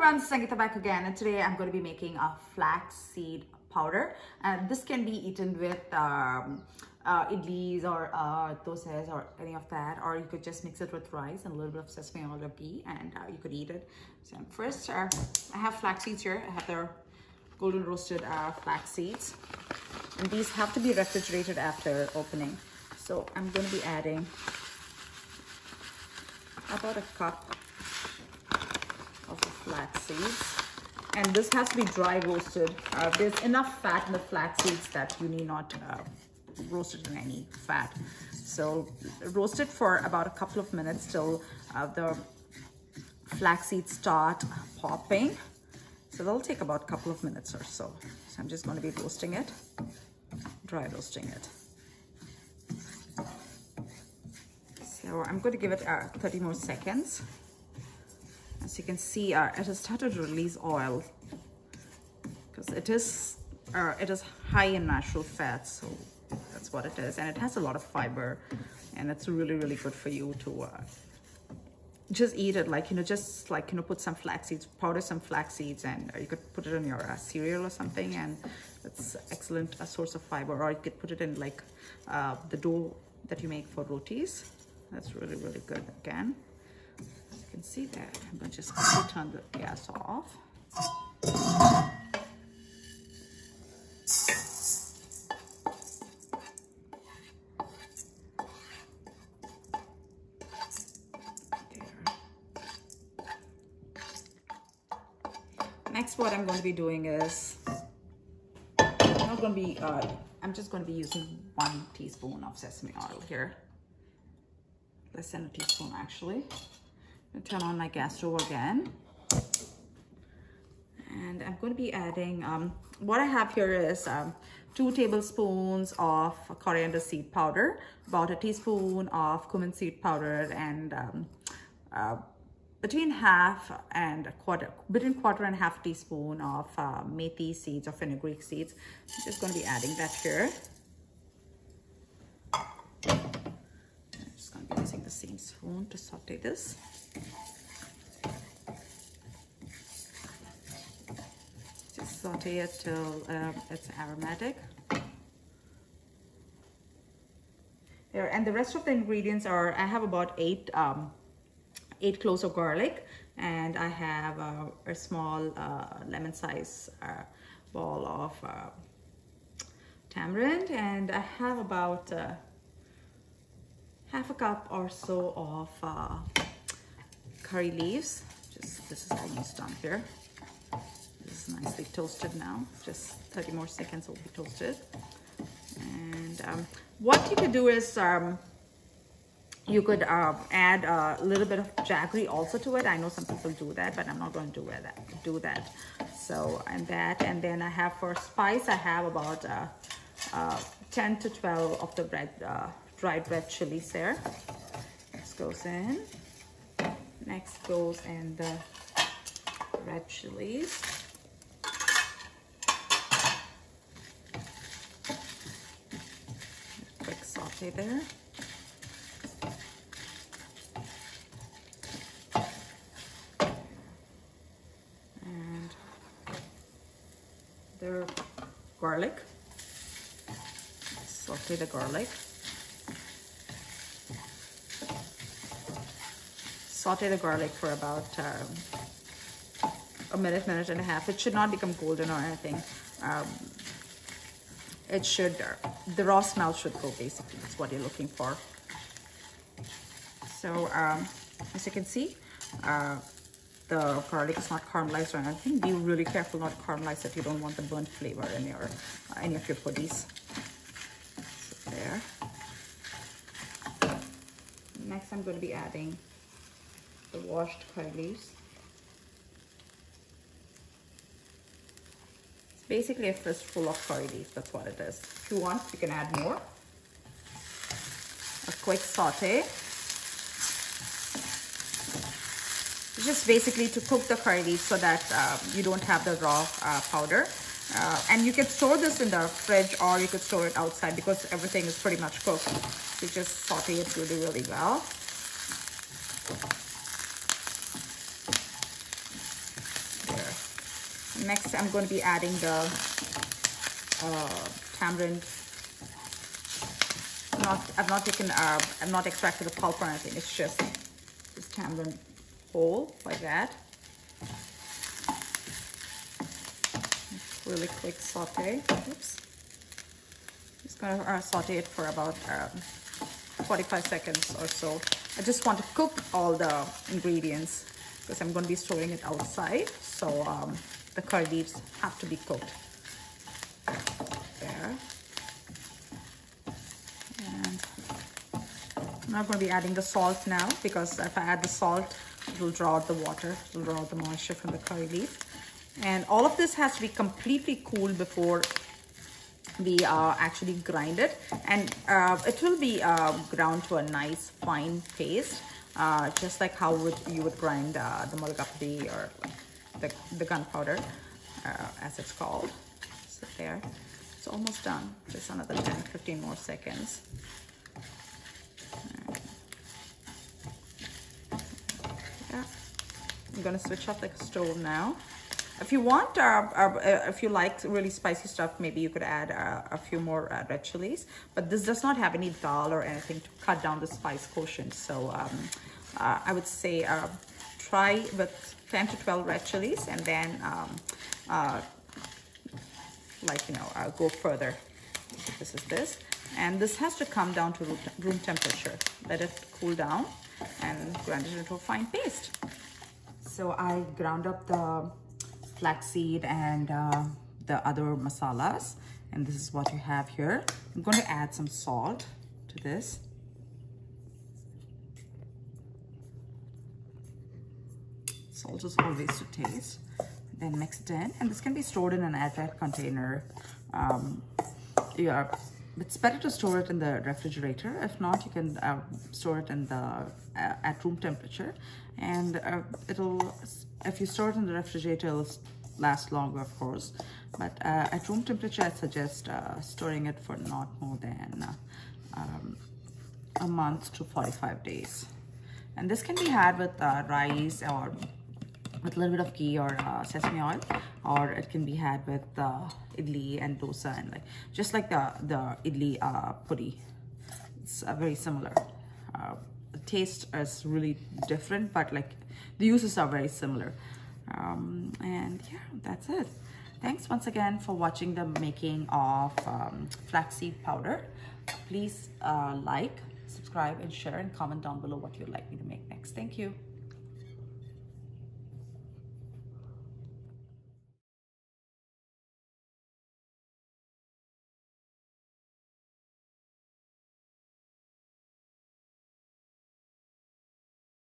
everyone, this is Sangeetha back again, and today I'm going to be making a flax seed powder, and this can be eaten with idlis or dosai or any of that, or you could just mix it with rice and a little bit of sesame oil or ghee, and you could eat it. So first, I have flax seeds here. I have the golden roasted flax seeds, and these have to be refrigerated after opening. So I'm going to be adding about a cup of the flax seeds, and this has to be dry roasted. There's enough fat in the flax seeds that you need not roast it in any fat. So roast it for about a couple of minutes till the flax seeds start popping. So that'll take about a couple of minutes or so. So I'm just going to be roasting it, dry roasting it. So I'm going to give it 30 more seconds. As you can see, it has started to release oil because it is high in natural fats, so that's what it is, and it has a lot of fiber, and it's really good for you to just eat it, like put some flax seeds, powder some flax seeds, and you could put it in your cereal or something, and it's excellent source of fiber. Or you could put it in like the dough that you make for rotis. That's really good. Again, as you can see that, I'm going to just quickly turn the gas off. Next, what I'm going to be doing is, I'm just going to be using 1 teaspoon of sesame oil here. Less than a teaspoon actually. I'm going to turn on my gas stove again. And I'm going to be adding, what I have here is 2 tablespoons of coriander seed powder, about a teaspoon of cumin seed powder, and between quarter and half teaspoon of methi seeds or fenugreek seeds. I'm just going to be adding that here. I'm just going to be using the same spoon to saute this. Just saute it till it's aromatic. There, and the rest of the ingredients are, I have about 8 cloves of garlic, and I have a small lemon size ball of tamarind, and I have about half a cup or so of curry leaves. This is almost done here. This is nicely toasted now. Just 30 more seconds will be toasted. And what you could do is you could add a little bit of jaggery also to it. I know some people do that, but I'm not going to do that. So, and then I have for spice, I have about 10 to 12 of the dried red chilies there. This goes in. Next goes in the red chilies. Quick saute there. The garlic, saute the garlic, saute the garlic for about a minute and a half. It should not become golden or anything. It should, the raw smell should go, basically. That's what you're looking for. So as you can see, the garlic is not caramelized or anything. Be really careful not to caramelize it. You don't want the burnt flavor in your any of your puddings. So there. Next, I'm going to be adding the washed curry leaves. It's basically a fistful of curry leaves. That's what it is. If you want, you can add more. A quick saute. Just basically to cook the curry leaves so that you don't have the raw powder. And you can store this in the fridge, or you could store it outside because everything is pretty much cooked. So just saute it really well. Next, I'm going to be adding the tamarind. I've not extracted the pulp or anything. It's just tamarind whole like that. Really quick saute. Oops. Just gonna saute it for about 45 seconds or so. I just want to cook all the ingredients because I'm going to be storing it outside. So the curry leaves have to be cooked. There. And I'm not going to be adding the salt now because if I add the salt, it will draw out the water, it will draw out the moisture from the curry leaf. And all of this has to be completely cool before we actually grind it, and it will be ground to a nice fine paste, just like how you would grind the mulgapdi or the gunpowder, as it's called. So there, it's almost done. Just another 10-15 more seconds. Yeah. I'm gonna switch off the stove now. If you want, if you like really spicy stuff, maybe you could add a few more red chilies. But this does not have any dal or anything to cut down the spice quotient. So I would say try with 10 to 12 red chilies, and then go further. This is this. And this has to come down to room temperature. Let it cool down and grind it into a fine paste. So I ground up the flaxseed and the other masalas, and this is what you have here. I'm going to add some salt to this. Salt is always to taste. Then mix it in, and this can be stored in an airtight container. It's better to store it in the refrigerator. If not, you can store it in at room temperature, and if you store it in the refrigerator, it'll last longer, of course. But at room temperature, I suggest storing it for not more than a month to 45 days. And this can be had with rice or with a little bit of ghee or sesame oil, or it can be had with idli and dosa, and just like the idli puri. It's very similar. The taste is really different, but the uses are very similar. And yeah, that's it. Thanks once again for watching the making of flaxseed powder. Please like, subscribe, and share, and comment down below what you'd like me to make next. Thank you.